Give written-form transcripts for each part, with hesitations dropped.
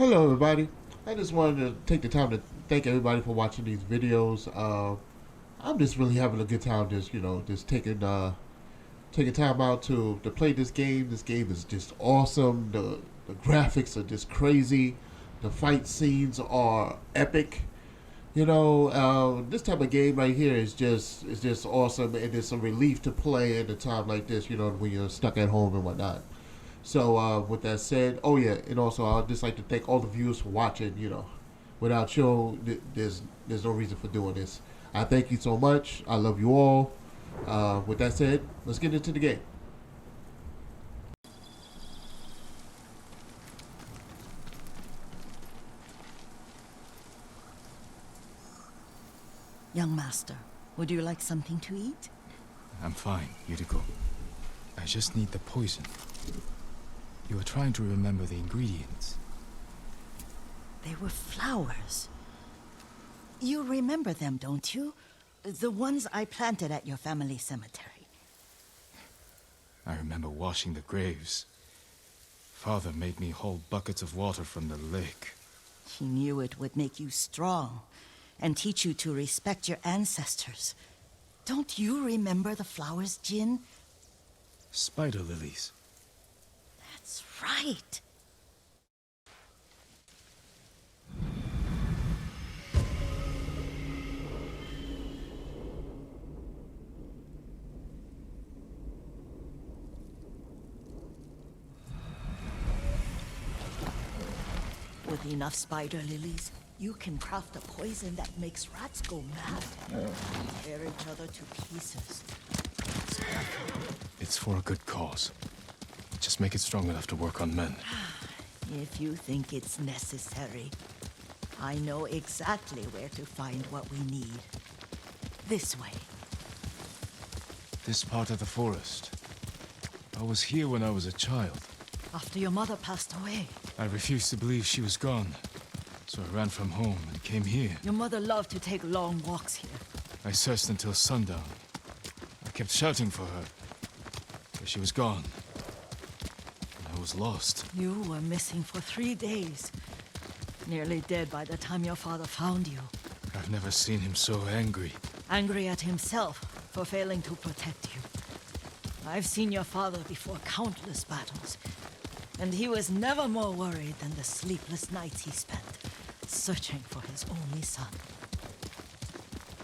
Hello, everybody. I just wanted to take the time to thank everybody for watching these videos. I'm just really having a good time, just taking time out to play this game. This game is just awesome. The graphics are just crazy. The fight scenes are epic. This type of game right here is just awesome, and it's a relief to play at a time like this. When you're stuck at home and whatnot. So with that said, oh yeah, and also I'd just like to thank all the viewers for watching. Without you, there's no reason for doing this. I thank you so much. I love you all. With that said, let's get into the game. Young master, would you like something to eat? I'm fine, Yuriko. I just need the poison. You were trying to remember the ingredients. They were flowers. You remember them, don't you? The ones I planted at your family cemetery. I remember washing the graves. Father made me hold buckets of water from the lake. He knew it would make you strong and teach you to respect your ancestors. Don't you remember the flowers, Jin? Spider lilies. That's right. With enough spider lilies, you can craft a poison that makes rats go mad. Tear each other to pieces. It's for a good cause. Just make it strong enough to work on men. If you think it's necessary, I know exactly where to find what we need. This way. This part of the forest. I was here when I was a child. After your mother passed away. I refused to believe she was gone. So I ran from home and came here. Your mother loved to take long walks here. I searched until sundown. I kept shouting for her. But she was gone. And I was lost. You were missing for 3 days. Nearly dead by the time your father found you. I've never seen him so angry. Angry at himself for failing to protect you. I've seen your father before countless battles. And he was never more worried than the sleepless nights he spent searching for his only son.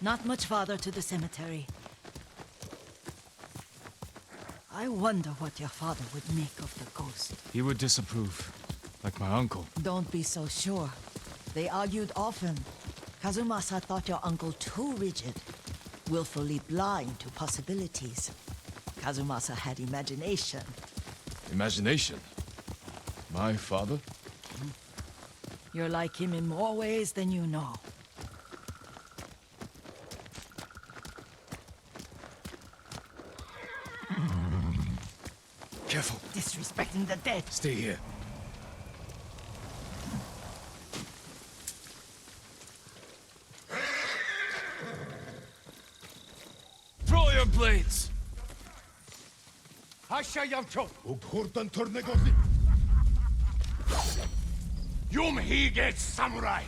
Not much farther to the cemetery. I wonder what your father would make of the ghost. He would disapprove, like my uncle. Don't be so sure. They argued often. Kazumasa thought your uncle too rigid, willfully blind to possibilities. Kazumasa had imagination. Imagination? My father? You're like him in more ways than you know. Careful. Disrespecting the dead. Stay here. Throw your blades! Yum he gets samurai.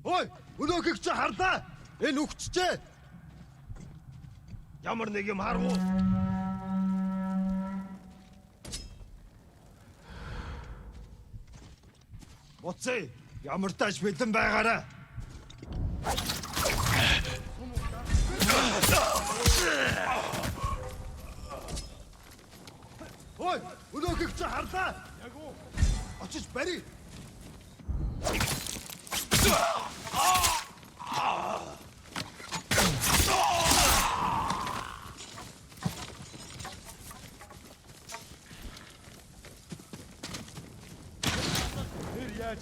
Ой, өнөөхийг чи харлаа. Энэ үхчихээ. Ямар нэг юм харав уу? Моцэй, ямар тааш бэлэн байгаарай. Ой, өнөөхийг чи харлаа. Яг уу. Очиж барь.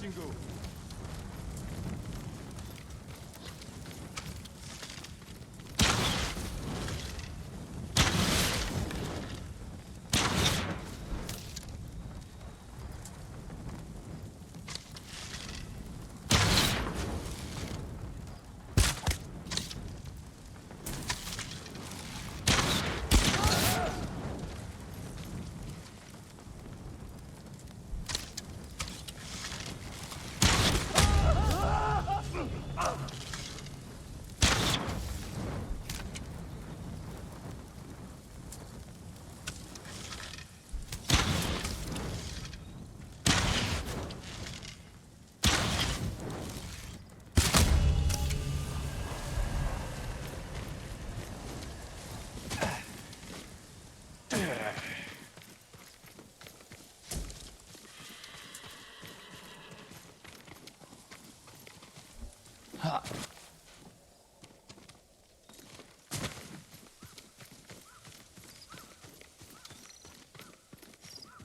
Jingle.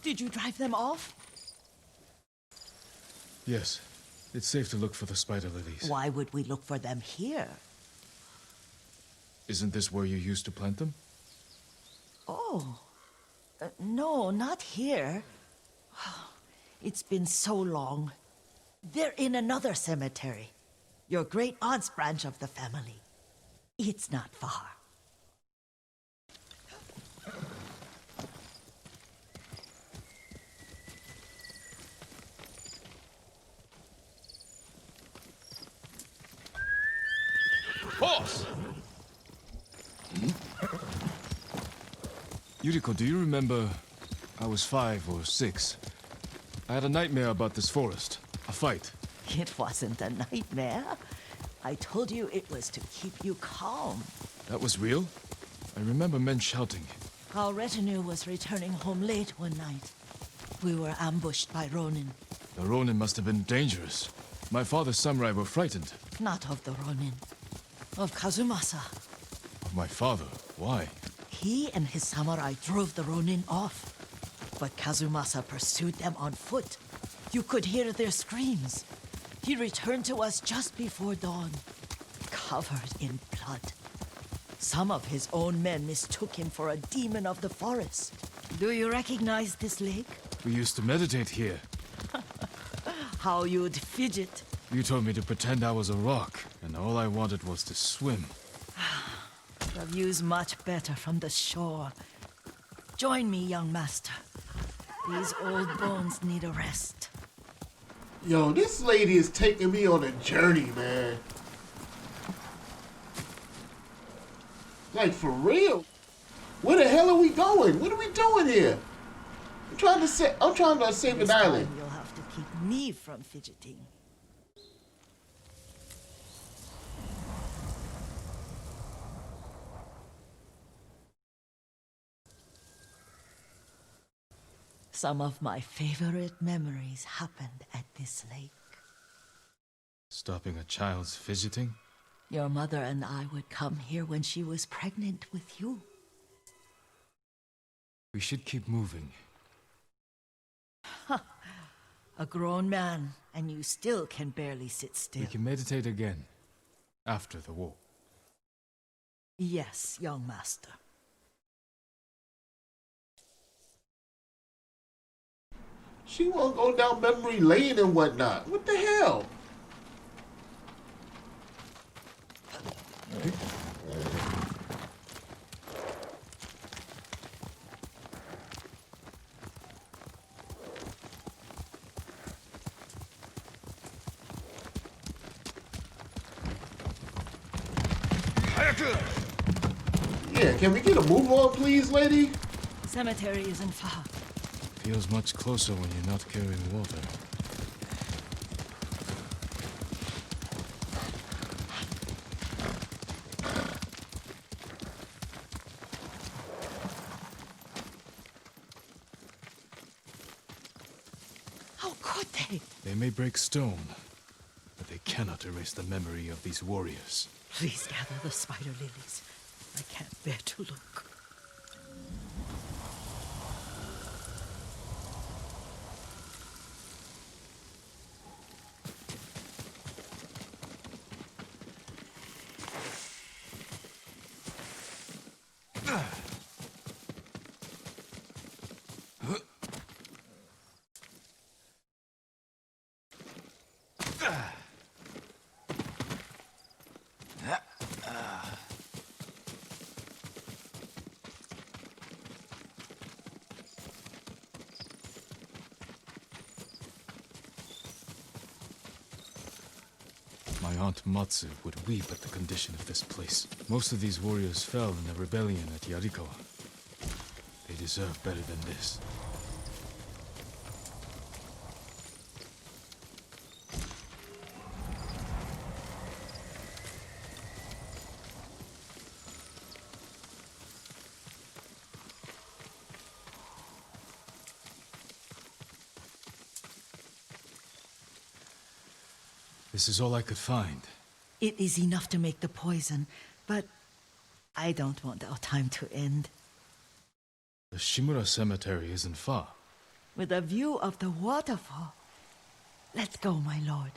Did you drive them off? Yes. It's safe to look for the spider lilies. Why would we look for them here? Isn't this where you used to plant them? Oh. No, not here. It's been so long. They're in another cemetery. Your great aunt's branch of the family. It's not far. Horse! Yuriko, do you remember? I was 5 or 6. I had a nightmare about this forest. A fight. It wasn't a nightmare. I told you it was to keep you calm. That was real? I remember men shouting. Our retinue was returning home late one night. We were ambushed by Ronin. The Ronin must have been dangerous. My father's samurai were frightened. Not of the Ronin. Of Kazumasa. Of my father? Why? He and his samurai drove the Ronin off. But Kazumasa pursued them on foot. You could hear their screams. He returned to us just before dawn, covered in blood. Some of his own men mistook him for a demon of the forest. Do you recognize this lake? We used to meditate here. How you'd fidget. You told me to pretend I was a rock, and all I wanted was to swim. The view's much better from the shore. Join me, young master. These old bones need a rest. Yo, this lady is taking me on a journey, man. Like, for real? Where the hell are we going? What are we doing here? I'm trying to save an This island. time you'll have to keep me from fidgeting. Some of my favorite memories happened at this lake. Stopping a child's fidgeting? Your mother and I would come here when she was pregnant with you. We should keep moving. A grown man, and you still can barely sit still. We can meditate again. After the war. Yes, young master. She won't go down memory lane and whatnot. What the hell? Yeah, can we get a move on, please, lady? Cemetery isn't far. Feels much closer when you're not carrying water. How could they? They may break stone, but they cannot erase the memory of these warriors. Please gather the spider lilies. I can't bear to look. My Aunt Matsu would weep at the condition of this place. Most of these warriors fell in the rebellion at Yarikawa. They deserve better than this. This is all I could find. It is enough to make the poison, but I don't want our time to end. The Shimura Cemetery isn't far. With a view of the waterfall. Let's go, my lord.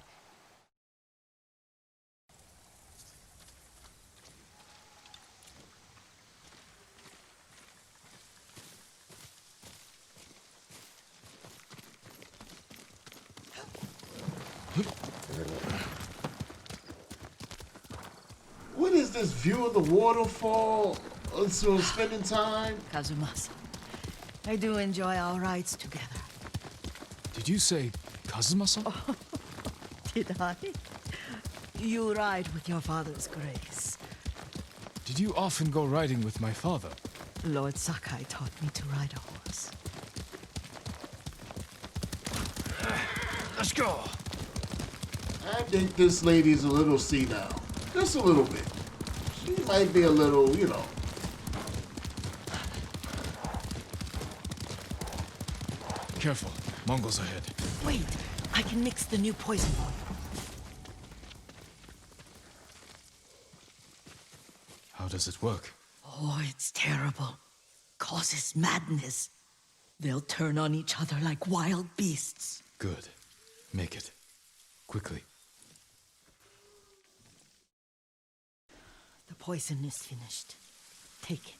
What is this view of the waterfall? So spending time? Kazumasa, I do enjoy our rides together. Did you say Kazumasa? Did I? You ride with your father's grace. Did you often go riding with my father? Lord Sakai taught me to ride a horse. Let's go! I think this lady's a little senile. Just a little bit. She might be a little, you know. Careful, Mongols ahead. Wait, I can mix the new poison for you. How does it work? Oh, it's terrible. Causes madness. They'll turn on each other like wild beasts. Good. Make it. Quickly. The poison is finished. Take it.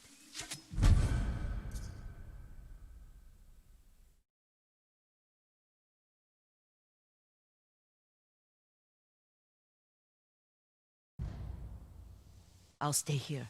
I'll stay here.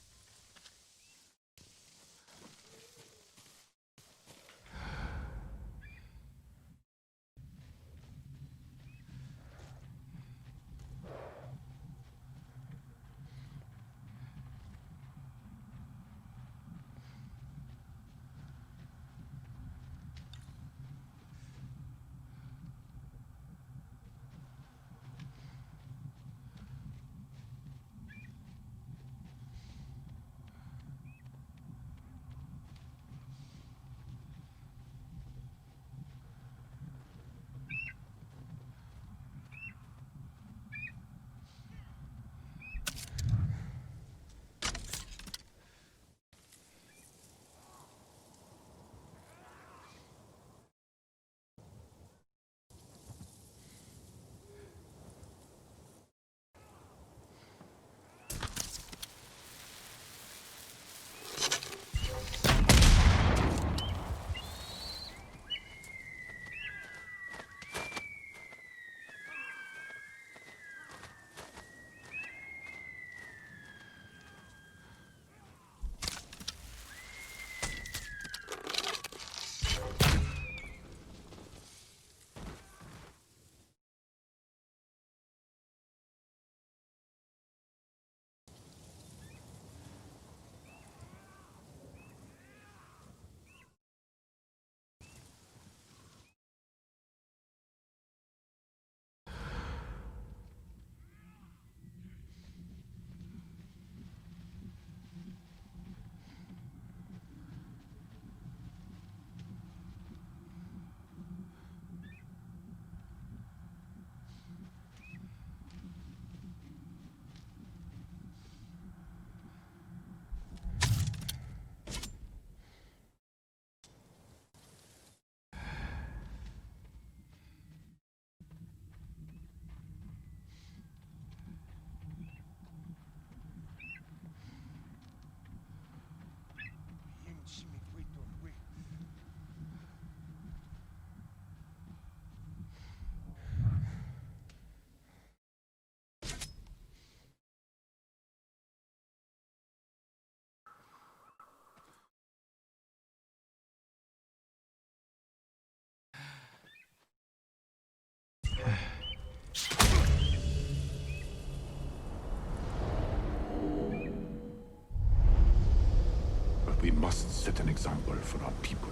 must set an example for our people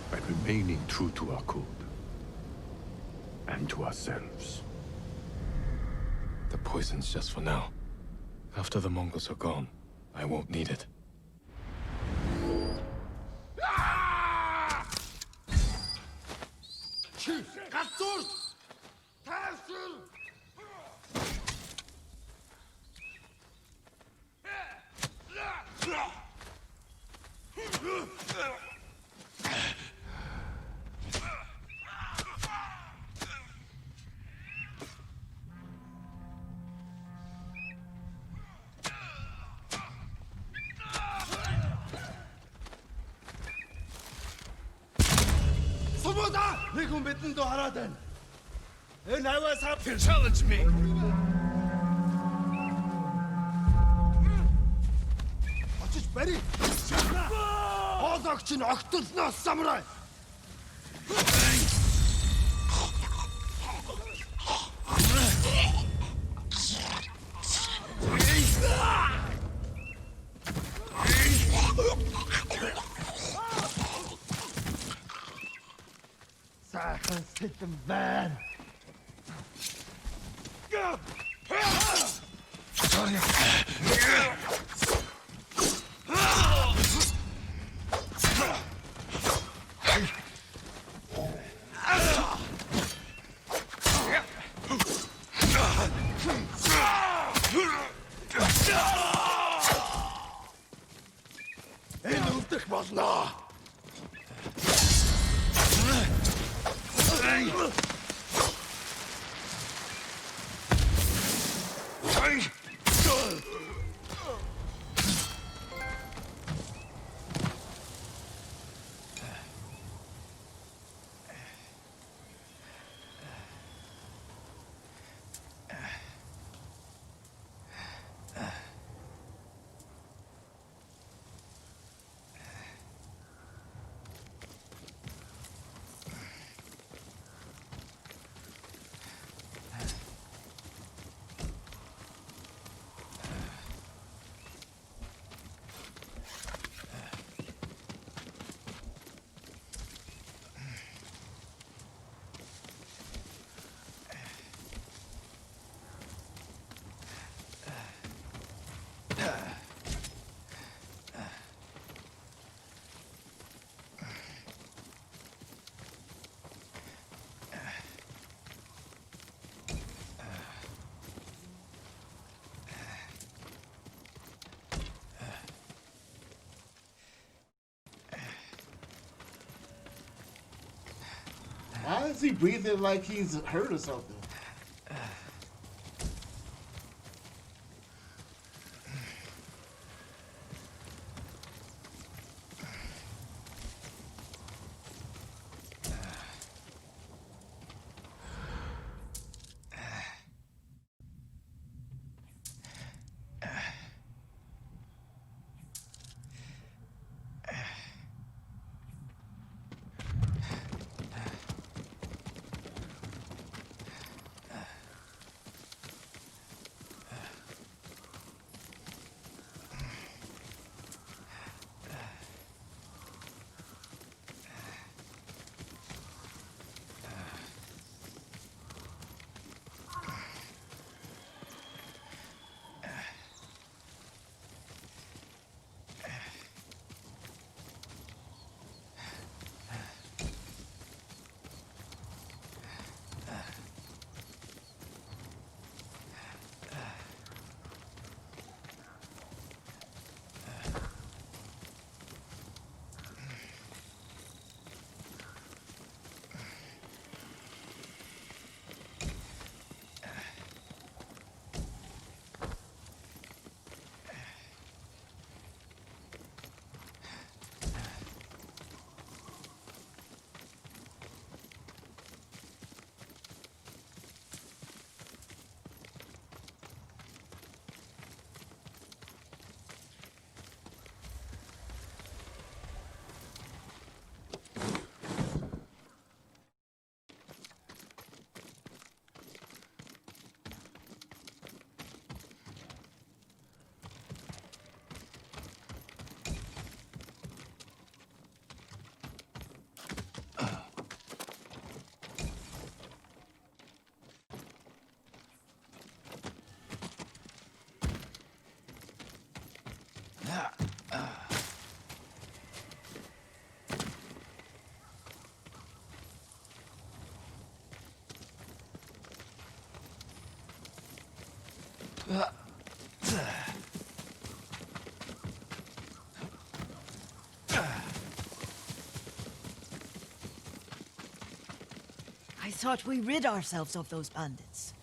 by remaining true to our code and to ourselves. The poison's just for now. After the Mongols are gone, I won't need it. Gaddur! Tæsur! Сумуда! Нэг хүн бидэнд хараад байна. Энэ аваа сав Challenge me! очиж барь. Хоолойч нь огтлноос самурай. Сайхан сэтгэн байна. Энэ үлдэх болно. Why is he breathing like he's hurt or something? I thought we rid ourselves of those bandits.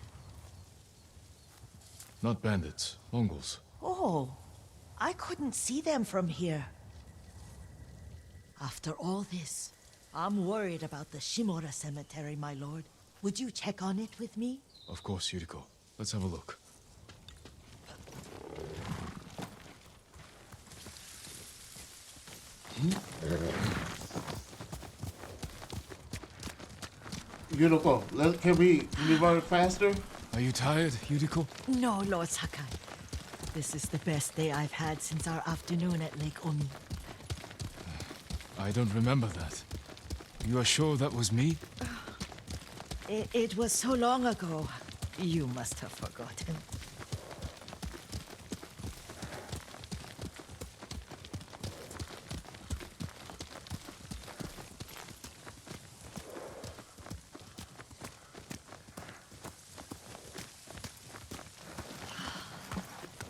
Not bandits, Mongols. Oh, I couldn't see them from here. After all this, I'm worried about the Shimura cemetery, my lord. Would you check on it with me? Of course, Yuriko. Let's have a look. Beautiful. Can we run it faster? Are you tired, Yuriko? No, Lord Sakai. This is the best day I've had since our afternoon at Lake Omi. I don't remember that. You are sure that was me? It was so long ago. You must have forgotten.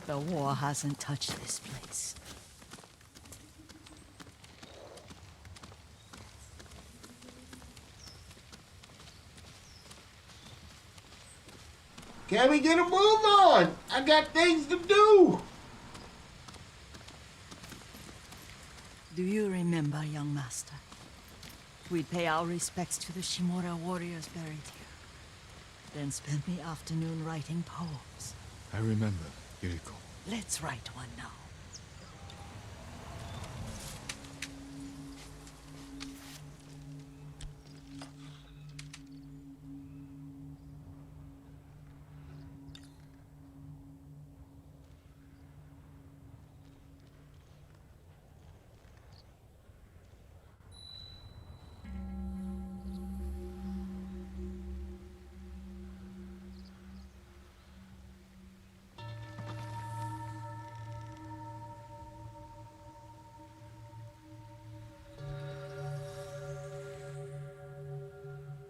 The war hasn't touched this place. Can we get a move on? I got things to do. Do you remember, young master? We'd pay our respects to the Shimura warriors buried here. Then spend the afternoon writing poems. I remember, Yuriko. Let's write one now.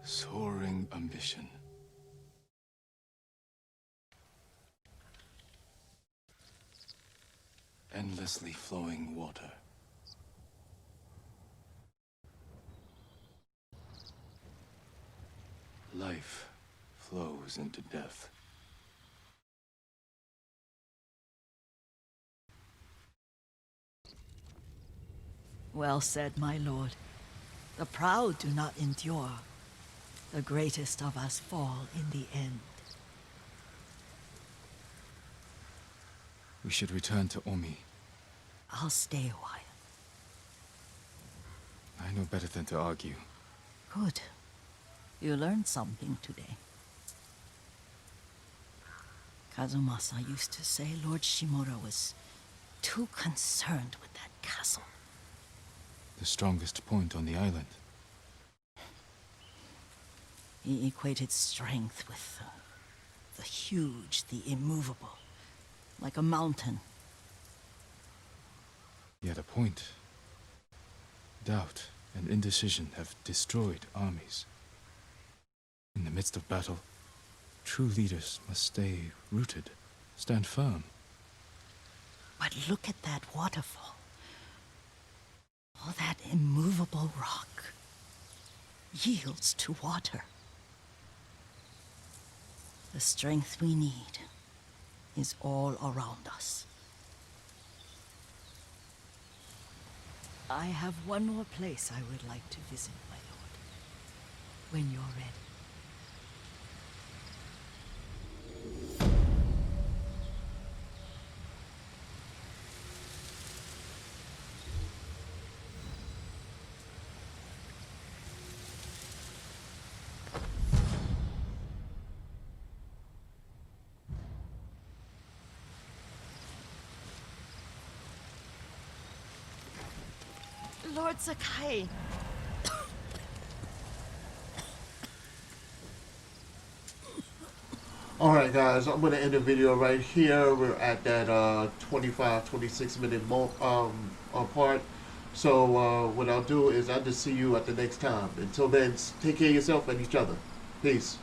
Soaring ambition. Endlessly flowing water. Life flows into death. Well said, my lord. The proud do not endure. The greatest of us fall in the end. We should return to Omi. I'll stay a while. I know better than to argue. Good. You learned something today. Kazumasa used to say Lord Shimura was too concerned with that castle. The strongest point on the island. He equated strength with the huge, the immovable, like a mountain. Yet a point. Doubt and indecision have destroyed armies. In the midst of battle, true leaders must stay rooted, stand firm. But look at that waterfall. All that immovable rock yields to water. The strength we need is all around us. I have one more place I would like to visit, my lord. When you're ready. Lord Sakai. Alright guys, I'm going to end the video right here. We're at that 26 minute part. So what I'll do is I'll just see you at the next time. Until then, take care of yourself and each other. Peace.